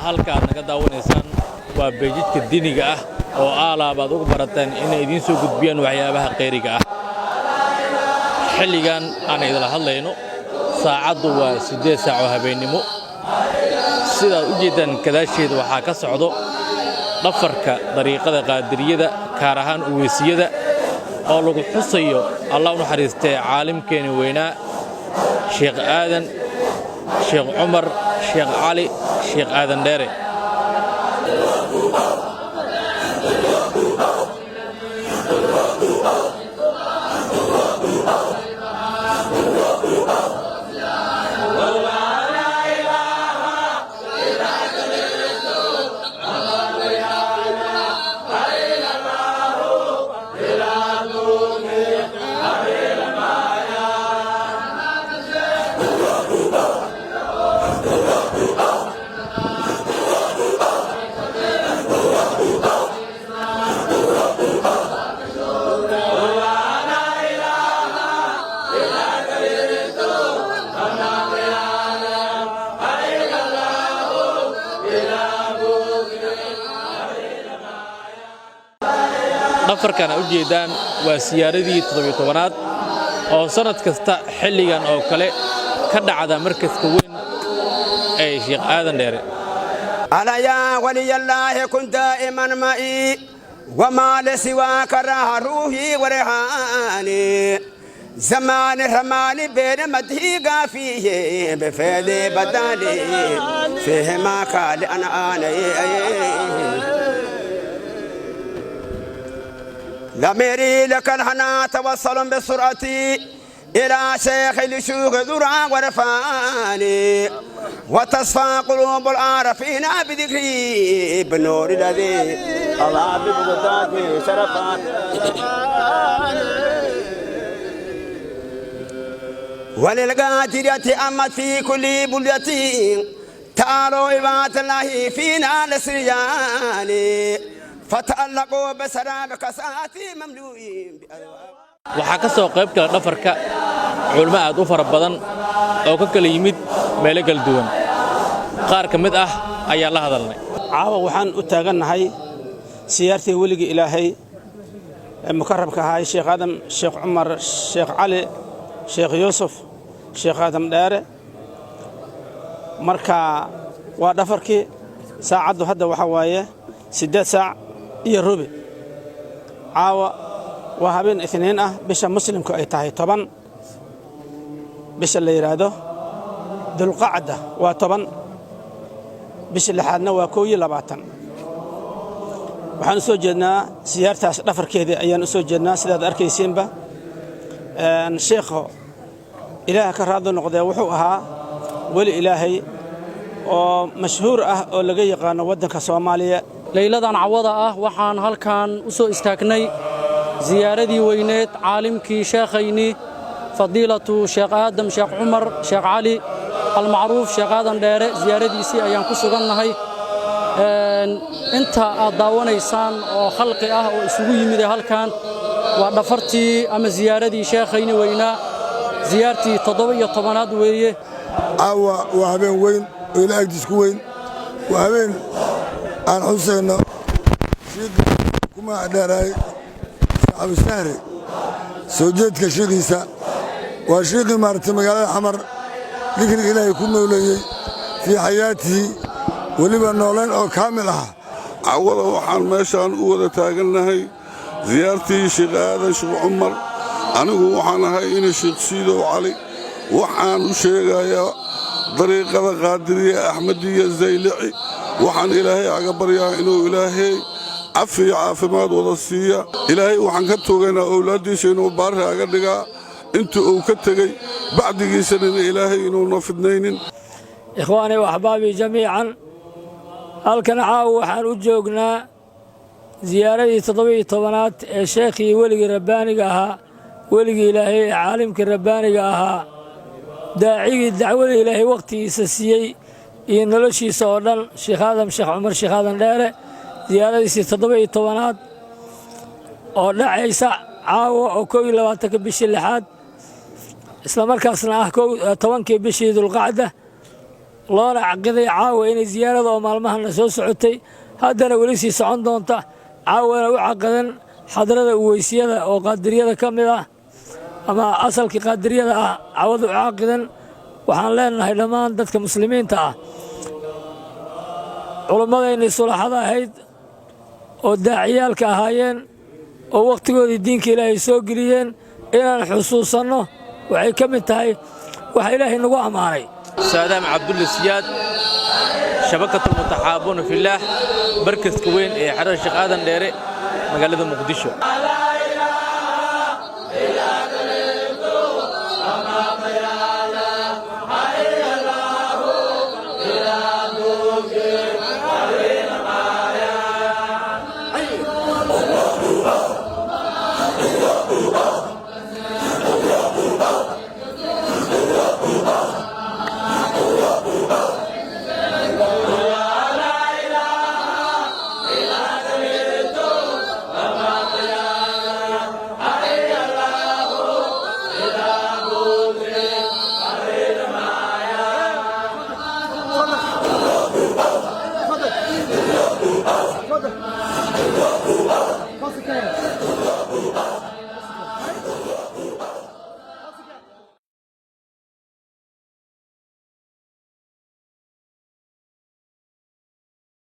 halkaad naga daawanaysaan waa beejidka diiniga ah oo aalabaad ugu barateen inay idiin soo gudbiyaan waxyaabaha qeyriga ah xilligan aan idila hadlayno saacadu waa 8 saac oo habeenimo sida u jeedaan kadaasheeda waxaa ka socdo dhafarka dariiqada qaadiriyada gaar ahaan uweysiyada oo lagu xusayo Allah u naxariistay caalimkeena weynaa Sheekh Aadan Sheekh Umar Sheekh Ali Sheekh Aadan Dheere dhafarkan u jeedaan waa siyaaradii 17aad oo sanad kasta xilligan oo kale ka dhacda markaska weyn ee Sheekh Aadan Dheere ala ya waliyallah kun daiman ma'i wa ma la siwaka ruhi wa rihani zaman ramani bayna madhiga fihi bi fadi badali fihi ma kal ana لميري لك الهنا توصل بسرعتي إلى شيخ لشوق ذرع ورفاني وتصفى قلوب العارفين بذكري بنور الذي الله ببغضاته شرفان وللقادرية أمت في كل بلدتي تعالوا عباد الله فينا نسرياني فتألقوا بسراب كساتي مملوئين waxaa ka soo qayb gala dhafarka culimo aad u fara badan oo ka kala yimid meelo kala duwan qaar ka mid ah ayaa la hadalnay caawa waxaan u taaganahay siyaartii weliga ilaahay mukarramka ahaa Sheekh Aadan Sheekh Umar Sheekh Ali Sheekh Yusuf Sheekh Aadan Dheere marka waa dhafarkii saacadu hadda waxa waaye 8 saac iyo rubi caawa waa habeen Isniin ah bisha muslimku ay tahay 10 bisha la yiraahdo Dulqaada waa 10 bisha lixaadna waa 22 waxaan soo jeednaa siyaartaas dhafarkeedii ayaan soo jeednaa sidaad arkayseenba sheekho ilaaha ka raado noqday wuxuu ahaa wali ilaahay oo mashhuur ah oo laga yaqaan wadanka Soomaaliya ليلة عوضة وحان هالكان وسو استاكني زيارتي وينيت عالمكي شيخيني فضيلة شيخ آدم شيخ عمر شيخ علي المعروف شيخ آدم ديري زيارتي سي أيام كسوغنهي انت داوانيسان oo khalqi ah oo isugu yimid halkan waa dhafartii ama ziyaaradii sheekhayni weyna ziyaartii 17aad weeye awa waa habeen weyn oo ilaahay disku weyn waa habeen aan xuseyno shiiqi kuma dheeray shacab sahri soo jeedka shiiqiisa waa shiiqi maartay magaalada xamar dhigriga ilaahay ku nooleeyay fi xayaatii waliba nooleen oo kaamil ah عوض وحان ماشان ودا تاغنahay زيارتي شيخ آدم شيخ عمر anigu waxaan ahay in Sheekh Siido Ali waxaan u sheegayaa dariiqada qaadiriye Ahmadiya Zaylici waxaan ilaahay aga baryaa inuu ilaahay caafimaad wada siiya ilaahay waxaan ka togaynaa awlaadiisa inuu baari aga dhigaa inta uu ka tagay bacdigiisana ilaahay inuu nafidnaynin ikhwaani wa ahbaabi jamiican halkan caaw waxaan u joognaa ziyaaradii 17aad ee sheekhii weligii rabbaaniga ahaa weligii ilaahay caalimkii rabbaaniga ahaa daacigii dacwada ilaahay wakhtigiisa siiyey iyo noloshiisa oo dhan sheekh aadam sheekh cumar sheekh aadan dheere ziyaaradiisii 17aad oo dhacaysa caawa oo 21 bishii 6aad isla markaasna ah 10 bishii dulqacda loona caqiday caawa inay ziyaarada oo maalmahana soo socotay haddana weli sii socon doonta caawana u caqadan xadrada uweysiyada oo qaadiriyada ka mid ah ama asalkii qaadiriyada ah caawada u caqidan waxaan leenahay dhammaan dadka muslimiinta ah culimmadeenii sulaxada ahayd oo daaciyaalka ahaayeen oo wakhtigoodii diinka ilaahay soo geliyeen inaan xusuusanno waxay ka mid tahay waxa ilaahay nagu ammaanay saadaam cabdulle siyaad shabakatu mutaxaabuuna fillaah barkaska weyn ee xarada sheekh aadan dheere magaalada muqdisho